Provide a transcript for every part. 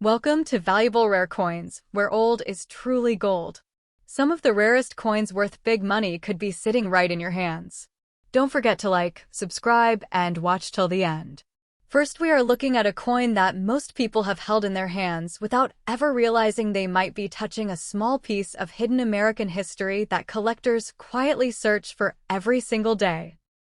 Welcome to Valuable Rare Coins, where old is truly gold. Some of the rarest coins worth big money could be sitting right in your hands. Don't forget to like, subscribe, and watch till the end. First, we are looking at a coin that most people have held in their hands without ever realizing they might be touching a small piece of hidden American history that collectors quietly search for every single day.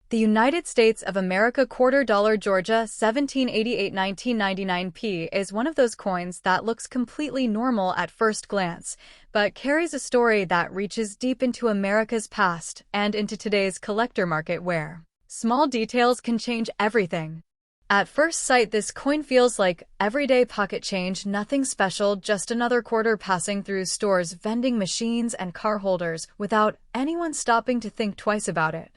The United States of America $quarter Georgia 1788-1999 P is one of those coins that looks completely normal at first glance, but carries a story that reaches deep into America's past and into today's collector market where small details can change everything. At first sight, this coin feels like everyday pocket change, nothing special, just another quarter passing through stores, vending machines, and car holders without anyone stopping to think twice about it.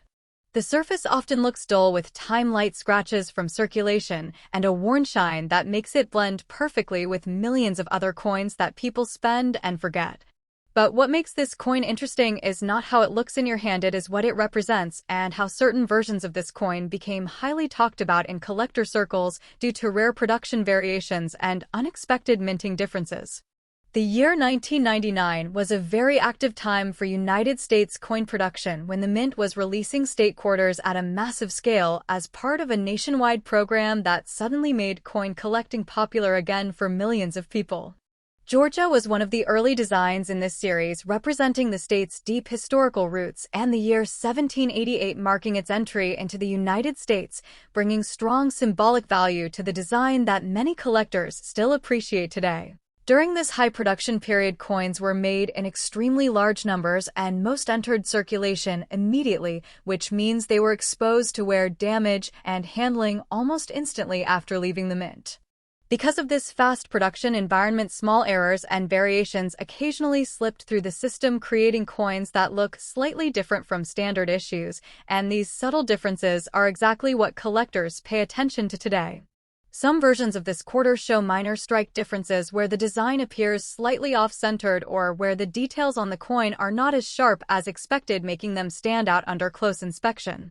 The surface often looks dull with time-light scratches from circulation and a worn shine that makes it blend perfectly with millions of other coins that people spend and forget. But what makes this coin interesting is not how it looks in your hand, it is what it represents and how certain versions of this coin became highly talked about in collector circles due to rare production variations and unexpected minting differences. The year 1999 was a very active time for United States coin production when the Mint was releasing state quarters at a massive scale as part of a nationwide program that suddenly made coin collecting popular again for millions of people. Georgia was one of the early designs in this series, representing the state's deep historical roots, and the year 1788 marking its entry into the United States, bringing strong symbolic value to the design that many collectors still appreciate today. During this high production period, coins were made in extremely large numbers and most entered circulation immediately, which means they were exposed to wear, damage, and handling almost instantly after leaving the mint. Because of this fast production environment, small errors and variations occasionally slipped through the system, creating coins that look slightly different from standard issues, and these subtle differences are exactly what collectors pay attention to today. Some versions of this quarter show minor strike differences where the design appears slightly off-centered or where the details on the coin are not as sharp as expected, making them stand out under close inspection.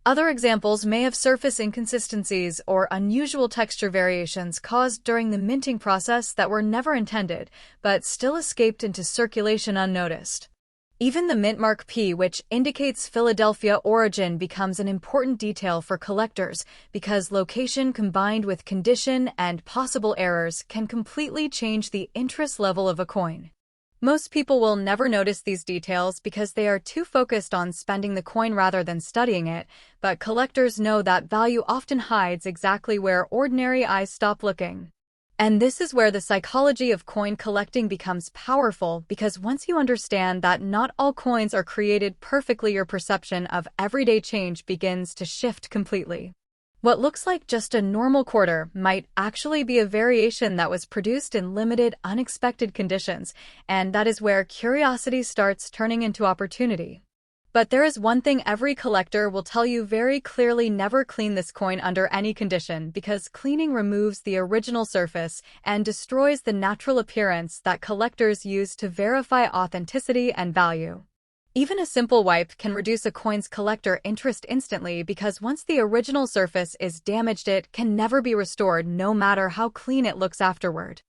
Other examples may have surface inconsistencies or unusual texture variations caused during the minting process that were never intended, but still escaped into circulation unnoticed. Even the mint mark P, which indicates Philadelphia origin, becomes an important detail for collectors because location combined with condition and possible errors can completely change the interest level of a coin. Most people will never notice these details because they are too focused on spending the coin rather than studying it, but collectors know that value often hides exactly where ordinary eyes stop looking. And this is where the psychology of coin collecting becomes powerful, because once you understand that not all coins are created perfectly, your perception of everyday change begins to shift completely. What looks like just a normal quarter might actually be a variation that was produced in limited, unexpected conditions, and that is where curiosity starts turning into opportunity. But there is one thing every collector will tell you very clearly: never clean this coin under any condition, because cleaning removes the original surface and destroys the natural appearance that collectors use to verify authenticity and value. Even a simple wipe can reduce a coin's collector interest instantly, because once the original surface is damaged, it can never be restored, no matter how clean it looks afterward.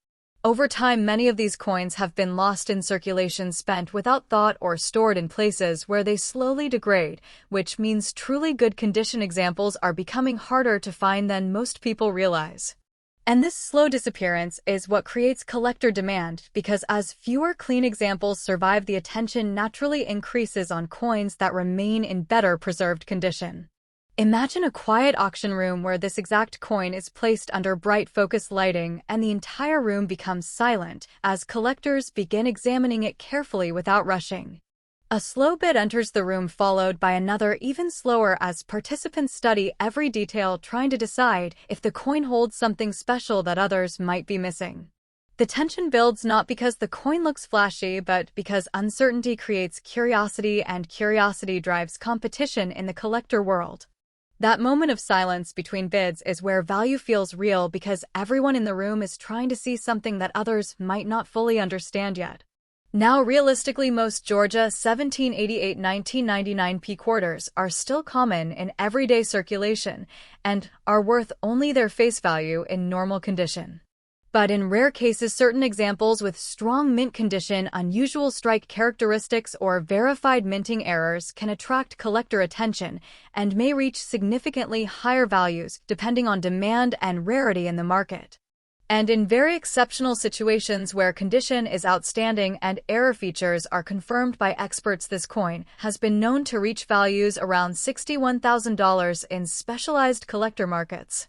Over time, many of these coins have been lost in circulation, spent without thought, or stored in places where they slowly degrade, which means truly good condition examples are becoming harder to find than most people realize. And this slow disappearance is what creates collector demand, because as fewer clean examples survive, the attention naturally increases on coins that remain in better preserved condition. Imagine a quiet auction room where this exact coin is placed under bright focused lighting, and the entire room becomes silent as collectors begin examining it carefully without rushing. A slow bid enters the room, followed by another even slower, as participants study every detail, trying to decide if the coin holds something special that others might be missing. The tension builds not because the coin looks flashy, but because uncertainty creates curiosity, and curiosity drives competition in the collector world. That moment of silence between bids is where value feels real, because everyone in the room is trying to see something that others might not fully understand yet. Now, realistically, most Georgia 1788-1999 P quarters are still common in everyday circulation and are worth only their face value in normal condition. But in rare cases, certain examples with strong mint condition, unusual strike characteristics, or verified minting errors can attract collector attention and may reach significantly higher values depending on demand and rarity in the market. And in very exceptional situations where condition is outstanding and error features are confirmed by experts, this coin has been known to reach values around $61,000 in specialized collector markets.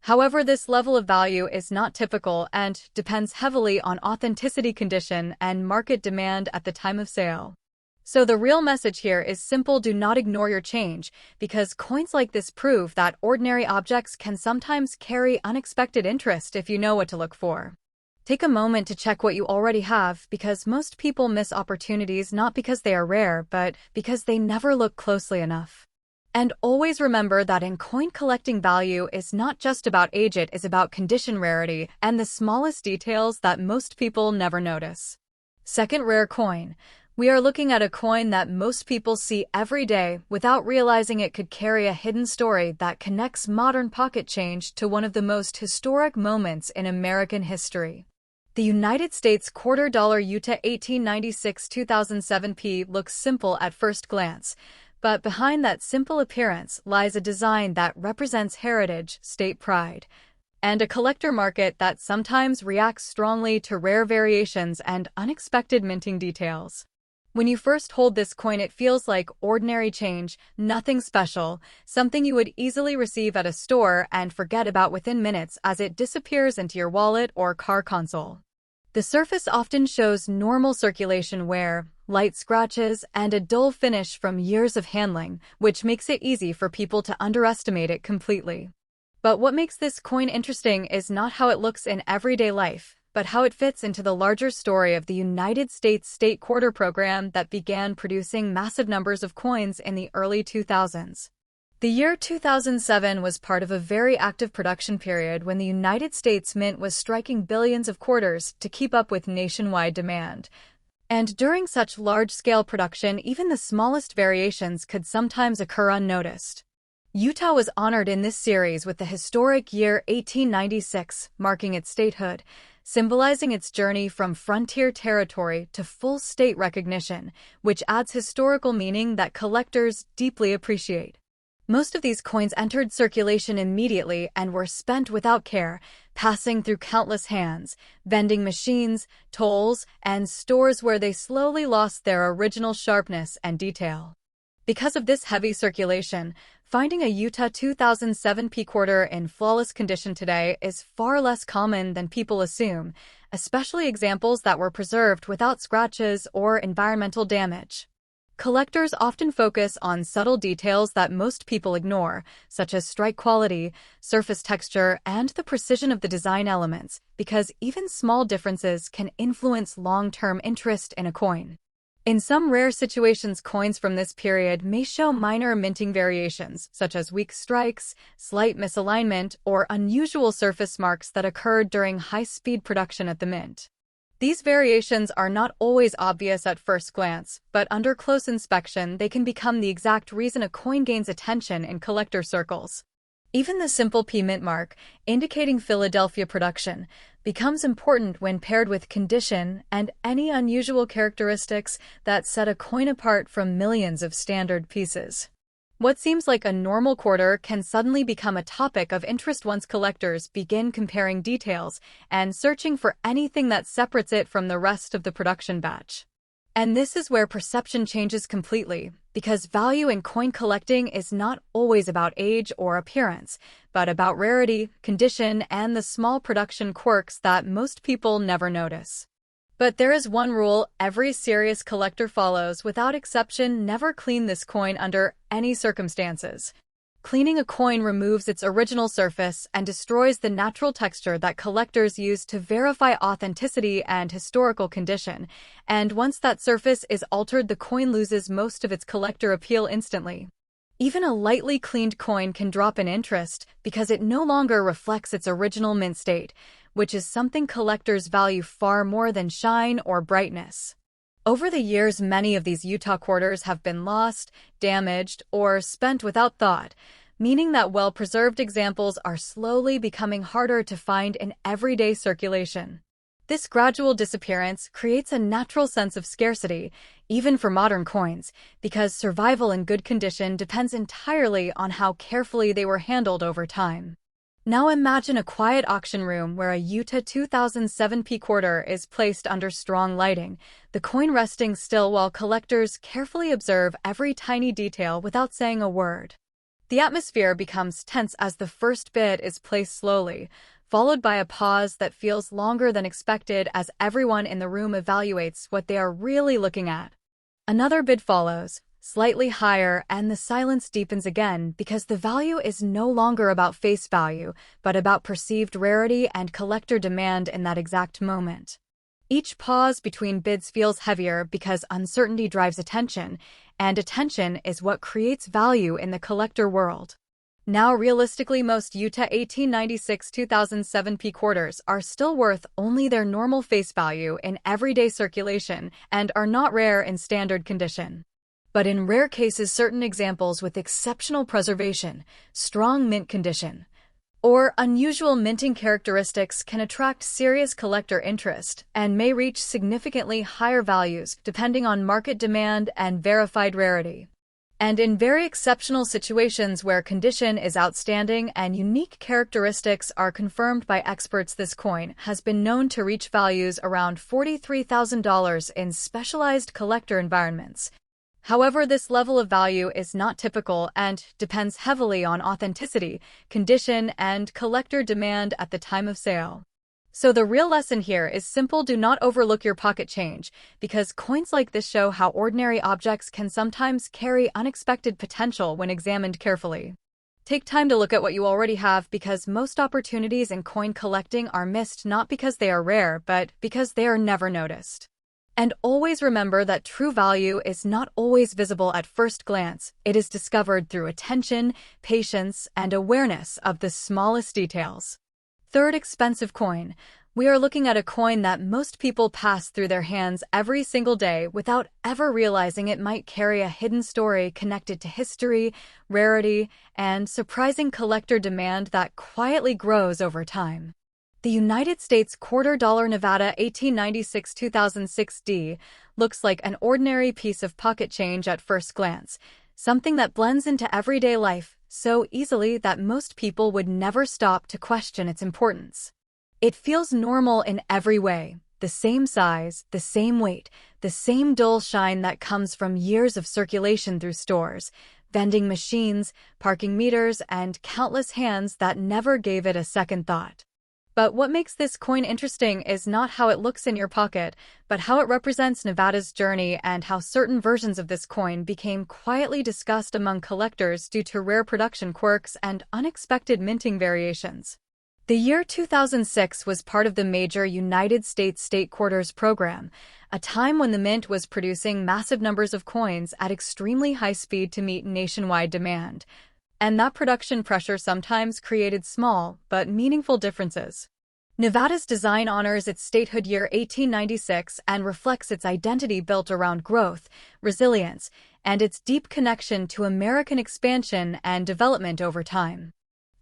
However, this level of value is not typical and depends heavily on authenticity, condition, and market demand at the time of sale. So the real message here is simple: do not ignore your change, because coins like this prove that ordinary objects can sometimes carry unexpected interest if you know what to look for. Take a moment to check what you already have, because most people miss opportunities not because they are rare, but because they never look closely enough. And always remember that in coin collecting, value is not just about age, it is about condition, rarity, and the smallest details that most people never notice. Second, rare coin. We are looking at a coin that most people see every day without realizing it could carry a hidden story that connects modern pocket change to one of the most historic moments in American history. The United States $quarter Utah 1896-2007 P looks simple at first glance, but behind that simple appearance lies a design that represents heritage, state pride, and a collector market that sometimes reacts strongly to rare variations and unexpected minting details. When you first hold this coin, it feels like ordinary change, nothing special, something you would easily receive at a store and forget about within minutes as it disappears into your wallet or car console. The surface often shows normal circulation wear, light scratches, and a dull finish from years of handling, which makes it easy for people to underestimate it completely. But what makes this coin interesting is not how it looks in everyday life, but how it fits into the larger story of the United States State Quarter program that began producing massive numbers of coins in the early 2000s. The year 2007 was part of a very active production period when the United States Mint was striking billions of quarters to keep up with nationwide demand. And during such large-scale production, even the smallest variations could sometimes occur unnoticed. Utah was honored in this series with the historic year 1896, marking its statehood, symbolizing its journey from frontier territory to full state recognition, which adds historical meaning that collectors deeply appreciate. Most of these coins entered circulation immediately and were spent without care, passing through countless hands, vending machines, tolls, and stores where they slowly lost their original sharpness and detail. Because of this heavy circulation, finding a Utah 2007 P quarter in flawless condition today is far less common than people assume, especially examples that were preserved without scratches or environmental damage. Collectors often focus on subtle details that most people ignore, such as strike quality, surface texture, and the precision of the design elements, because even small differences can influence long-term interest in a coin. In some rare situations, coins from this period may show minor minting variations, such as weak strikes, slight misalignment, or unusual surface marks that occurred during high-speed production at the mint. These variations are not always obvious at first glance, but under close inspection they can become the exact reason a coin gains attention in collector circles. Even the simple P mint mark, indicating Philadelphia production, becomes important when paired with condition and any unusual characteristics that set a coin apart from millions of standard pieces. What seems like a normal quarter can suddenly become a topic of interest once collectors begin comparing details and searching for anything that separates it from the rest of the production batch. And this is where perception changes completely, because value in coin collecting is not always about age or appearance, but about rarity, condition, and the small production quirks that most people never notice. But there is one rule every serious collector follows without exception: never clean this coin under any circumstances. Cleaning a coin removes its original surface and destroys the natural texture that collectors use to verify authenticity and historical condition, and once that surface is altered, the coin loses most of its collector appeal instantly. Even a lightly cleaned coin can drop in interest because it no longer reflects its original mint state, which is something collectors value far more than shine or brightness. Over the years, many of these Utah quarters have been lost, damaged, or spent without thought, meaning that well-preserved examples are slowly becoming harder to find in everyday circulation. This gradual disappearance creates a natural sense of scarcity, even for modern coins, because survival in good condition depends entirely on how carefully they were handled over time. Now imagine a quiet auction room where a Utah 2007 quarter is placed under strong lighting, the coin resting still while collectors carefully observe every tiny detail without saying a word. The atmosphere becomes tense as the first bid is placed slowly, followed by a pause that feels longer than expected as everyone in the room evaluates what they are really looking at. Another bid follows, slightly higher, and the silence deepens again because the value is no longer about face value, but about perceived rarity and collector demand in that exact moment. Each pause between bids feels heavier because uncertainty drives attention, and attention is what creates value in the collector world. Now, realistically, most Utah 1896-2007 quarters are still worth only their normal face value in everyday circulation and are not rare in standard condition. But in rare cases, certain examples with exceptional preservation, strong mint condition, or unusual minting characteristics can attract serious collector interest and may reach significantly higher values depending on market demand and verified rarity. And in very exceptional situations where condition is outstanding and unique characteristics are confirmed by experts, this coin has been known to reach values around $43,000 in specialized collector environments. However, this level of value is not typical and depends heavily on authenticity, condition, and collector demand at the time of sale. So the real lesson here is simple: do not overlook your pocket change, because coins like this show how ordinary objects can sometimes carry unexpected potential when examined carefully. Take time to look at what you already have, because most opportunities in coin collecting are missed not because they are rare, but because they are never noticed. And always remember that true value is not always visible at first glance. It is discovered through attention, patience, and awareness of the smallest details. Third, expensive coin. We are looking at a coin that most people pass through their hands every single day without ever realizing it might carry a hidden story connected to history, rarity, and surprising collector demand that quietly grows over time. The United States $quarter Nevada 1896-2006 looks like an ordinary piece of pocket change at first glance, something that blends into everyday life so easily that most people would never stop to question its importance. It feels normal in every way: the same size, the same weight, the same dull shine that comes from years of circulation through stores, vending machines, parking meters, and countless hands that never gave it a second thought. But what makes this coin interesting is not how it looks in your pocket, but how it represents Nevada's journey and how certain versions of this coin became quietly discussed among collectors due to rare production quirks and unexpected minting variations. The year 2006 was part of the major United States State Quarters program, a time when the mint was producing massive numbers of coins at extremely high speed to meet nationwide demand. And that production pressure sometimes created small but meaningful differences. Nevada's design honors its statehood year 1896 and reflects its identity built around growth, resilience, and its deep connection to American expansion and development over time.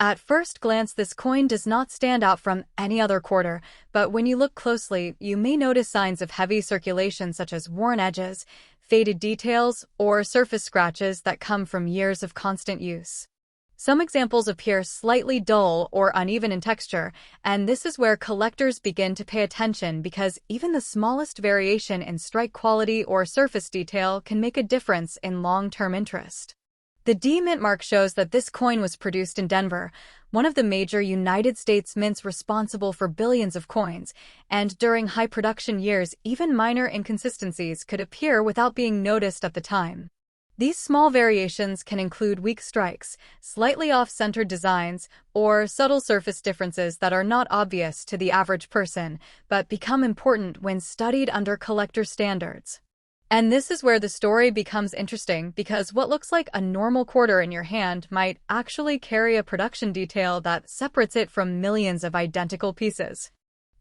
At first glance, this coin does not stand out from any other quarter, but when you look closely, you may notice signs of heavy circulation such as worn edges, faded details, or surface scratches that come from years of constant use. Some examples appear slightly dull or uneven in texture, and this is where collectors begin to pay attention because even the smallest variation in strike quality or surface detail can make a difference in long-term interest. The D mint mark shows that this coin was produced in Denver, one of the major United States mints responsible for billions of coins, and during high production years, even minor inconsistencies could appear without being noticed at the time. These small variations can include weak strikes, slightly off-centered designs, or subtle surface differences that are not obvious to the average person, but become important when studied under collector standards. And this is where the story becomes interesting, because what looks like a normal quarter in your hand might actually carry a production detail that separates it from millions of identical pieces.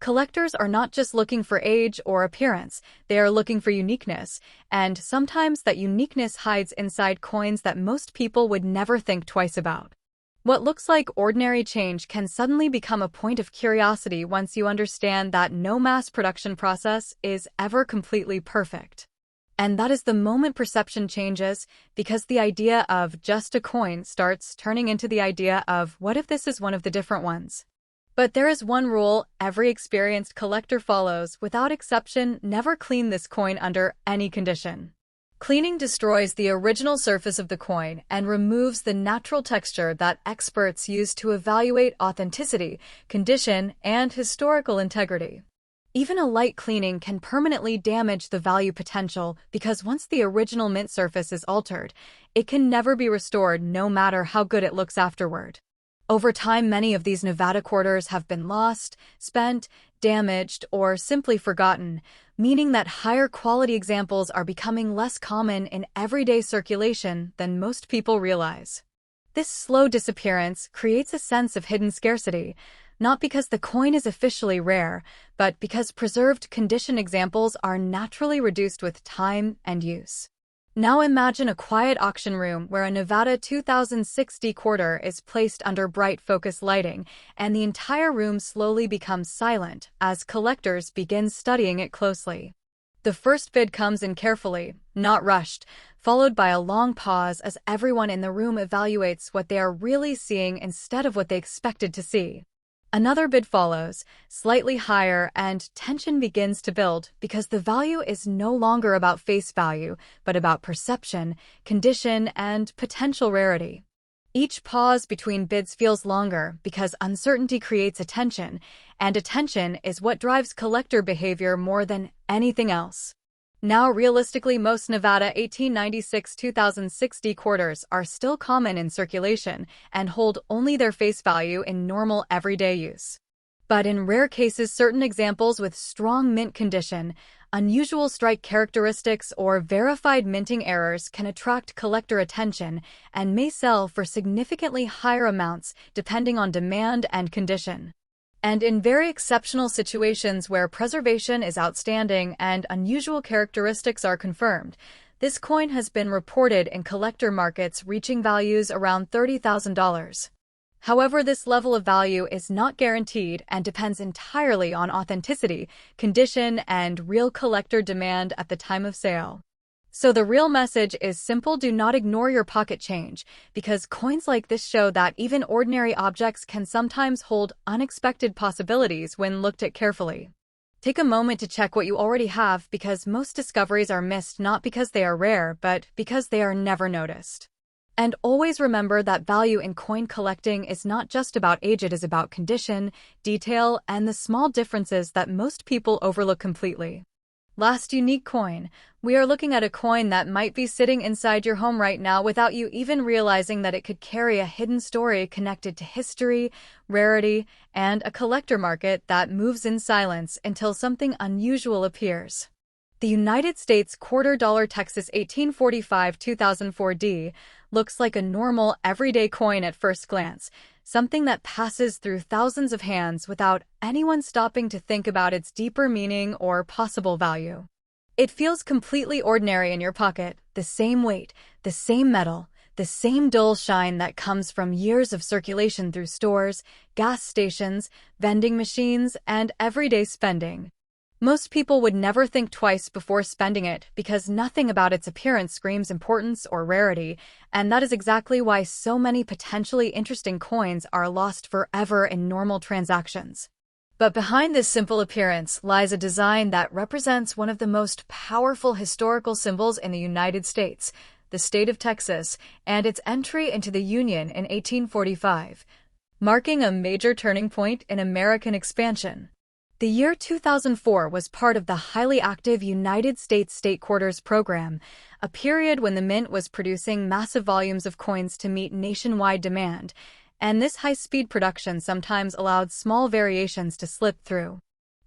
Collectors are not just looking for age or appearance, they are looking for uniqueness, and sometimes that uniqueness hides inside coins that most people would never think twice about. What looks like ordinary change can suddenly become a point of curiosity once you understand that no mass production process is ever completely perfect. And that is the moment perception changes, because the idea of just a coin starts turning into the idea of what if this is one of the different ones. But there is one rule every experienced collector follows without exception: never clean this coin under any condition. Cleaning destroys the original surface of the coin and removes the natural texture that experts use to evaluate authenticity, condition, and historical integrity. Even a light cleaning can permanently damage the value potential, because once the original mint surface is altered, it can never be restored no matter how good it looks afterward. Over time, many of these Nevada quarters have been lost, spent, damaged, or simply forgotten, meaning that higher quality examples are becoming less common in everyday circulation than most people realize. This slow disappearance creates a sense of hidden scarcity, not because the coin is officially rare, but because preserved condition examples are naturally reduced with time and use. Now imagine a quiet auction room where a Nevada 2060 quarter is placed under bright focus lighting, and the entire room slowly becomes silent as collectors begin studying it closely. The first bid comes in carefully, not rushed, followed by a long pause as everyone in the room evaluates what they are really seeing instead of what they expected to see. Another bid follows, slightly higher, and tension begins to build because the value is no longer about face value, but about perception, condition, and potential rarity. Each pause between bids feels longer because uncertainty creates attention, and attention is what drives collector behavior more than anything else. Now, realistically, most Nevada 1896-2060 quarters are still common in circulation and hold only their face value in normal everyday use. But in rare cases, certain examples with strong mint condition, unusual strike characteristics, or verified minting errors can attract collector attention and may sell for significantly higher amounts depending on demand and condition. And in very exceptional situations where preservation is outstanding and unusual characteristics are confirmed, this coin has been reported in collector markets reaching values around $30,000. However, this level of value is not guaranteed and depends entirely on authenticity, condition, and real collector demand at the time of sale. So the real message is simple: do not ignore your pocket change, because coins like this show that even ordinary objects can sometimes hold unexpected possibilities when looked at carefully. Take a moment to check what you already have, because most discoveries are missed not because they are rare, but because they are never noticed. And always remember that value in coin collecting is not just about age, it is about condition, detail, and the small differences that most people overlook completely. Last unique coin. We are looking at a coin that might be sitting inside your home right now without you even realizing that it could carry a hidden story connected to history, rarity, and a collector market that moves in silence until something unusual appears. The United States $quarter Texas 1845-2004 looks like a normal, everyday coin at first glance, something that passes through thousands of hands without anyone stopping to think about its deeper meaning or possible value. It feels completely ordinary in your pocket, the same weight, the same metal, the same dull shine that comes from years of circulation through stores, gas stations, vending machines, and everyday spending. Most people would never think twice before spending it because nothing about its appearance screams importance or rarity, and that is exactly why so many potentially interesting coins are lost forever in normal transactions. But behind this simple appearance lies a design that represents one of the most powerful historical symbols in the United States, the state of Texas, and its entry into the Union in 1845, marking a major turning point in American expansion. The year 2004 was part of the highly active United States State Quarters program, a period when the mint was producing massive volumes of coins to meet nationwide demand, and this high-speed production sometimes allowed small variations to slip through.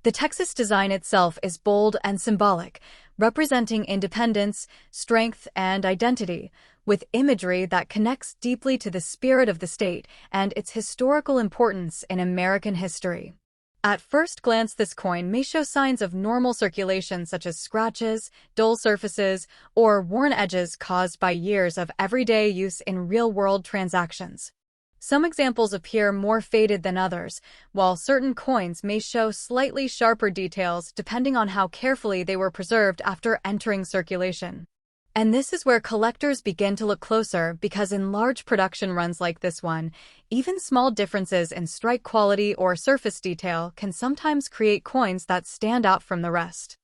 The Texas design itself is bold and symbolic, representing independence, strength, and identity, with imagery that connects deeply to the spirit of the state and its historical importance in American history. At first glance, this coin may show signs of normal circulation such as scratches, dull surfaces, or worn edges caused by years of everyday use in real-world transactions. Some examples appear more faded than others, while certain coins may show slightly sharper details depending on how carefully they were preserved after entering circulation. And this is where collectors begin to look closer because in large production runs like this one, even small differences in strike quality or surface detail can sometimes create coins that stand out from the rest.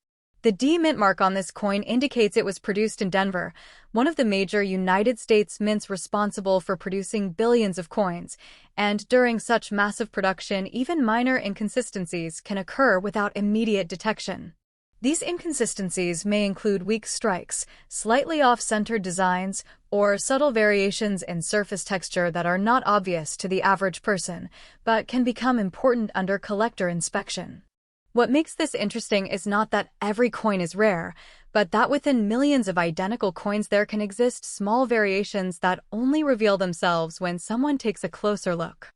The D mint mark on this coin indicates it was produced in Denver, one of the major United States mints responsible for producing billions of coins, and during such massive production, even minor inconsistencies can occur without immediate detection. These inconsistencies may include weak strikes, slightly off-center designs, or subtle variations in surface texture that are not obvious to the average person, but can become important under collector inspection. What makes this interesting is not that every coin is rare, but that within millions of identical coins there can exist small variations that only reveal themselves when someone takes a closer look.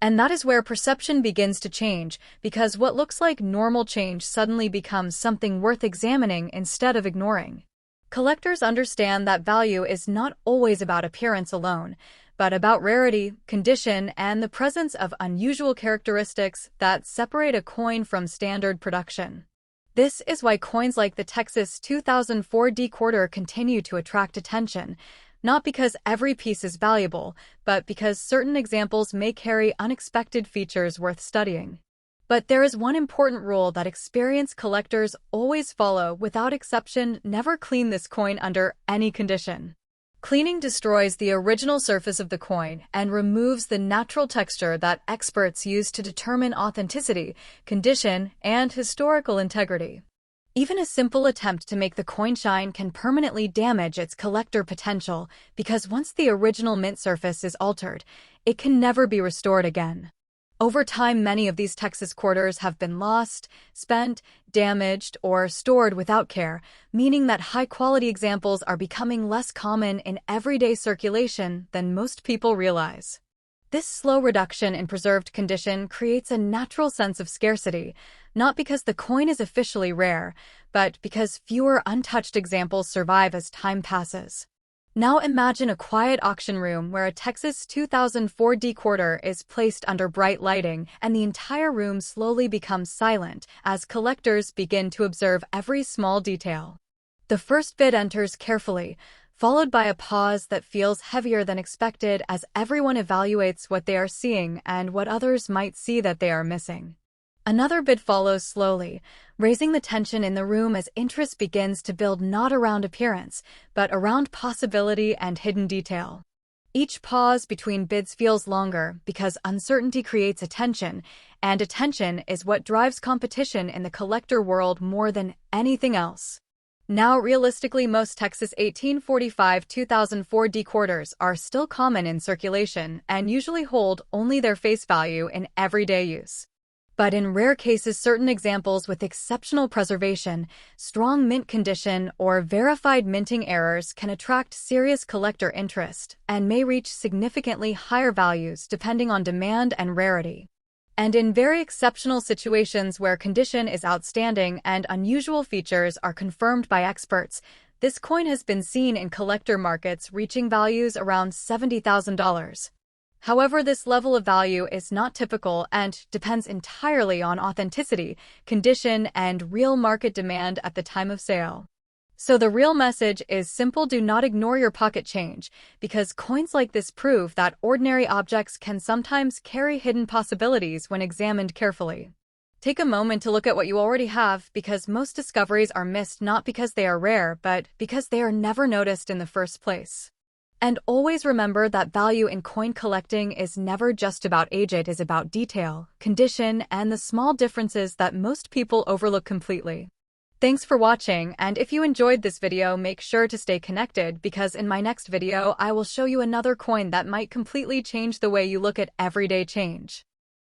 And that is where perception begins to change, because what looks like normal change suddenly becomes something worth examining instead of ignoring. Collectors understand that value is not always about appearance alone, but about rarity, condition, and the presence of unusual characteristics that separate a coin from standard production. This is why coins like the Texas 2004 D quarter continue to attract attention, not because every piece is valuable, but because certain examples may carry unexpected features worth studying. But there is one important rule that experienced collectors always follow without exception: never clean this coin under any condition. Cleaning destroys the original surface of the coin and removes the natural texture that experts use to determine authenticity, condition, and historical integrity. Even a simple attempt to make the coin shine can permanently damage its collector potential because once the original mint surface is altered, it can never be restored again. Over time, many of these Texas quarters have been lost, spent, damaged, or stored without care, meaning that high-quality examples are becoming less common in everyday circulation than most people realize. This slow reduction in preserved condition creates a natural sense of scarcity, not because the coin is officially rare, but because fewer untouched examples survive as time passes. Now imagine a quiet auction room where a Texas 2004 D quarter is placed under bright lighting and the entire room slowly becomes silent as collectors begin to observe every small detail. The first bid enters carefully, followed by a pause that feels heavier than expected as everyone evaluates what they are seeing and what others might see that they are missing. Another bid follows slowly, raising the tension in the room as interest begins to build not around appearance, but around possibility and hidden detail. Each pause between bids feels longer because uncertainty creates attention, and attention is what drives competition in the collector world more than anything else. Now, realistically, most Texas 1845-2004 D quarters are still common in circulation and usually hold only their face value in everyday use. But in rare cases, certain examples with exceptional preservation, strong mint condition, or verified minting errors can attract serious collector interest and may reach significantly higher values depending on demand and rarity. And in very exceptional situations where condition is outstanding and unusual features are confirmed by experts, this coin has been seen in collector markets reaching values around $70,000. However, this level of value is not typical and depends entirely on authenticity, condition, and real market demand at the time of sale. So the real message is simple: do not ignore your pocket change, because coins like this prove that ordinary objects can sometimes carry hidden possibilities when examined carefully. Take a moment to look at what you already have, because most discoveries are missed not because they are rare, but because they are never noticed in the first place. And always remember that value in coin collecting is never just about age. It is about detail, condition, and the small differences that most people overlook completely. Thanks for watching, and if you enjoyed this video, make sure to stay connected because in my next video I will show you another coin that might completely change the way you look at everyday change.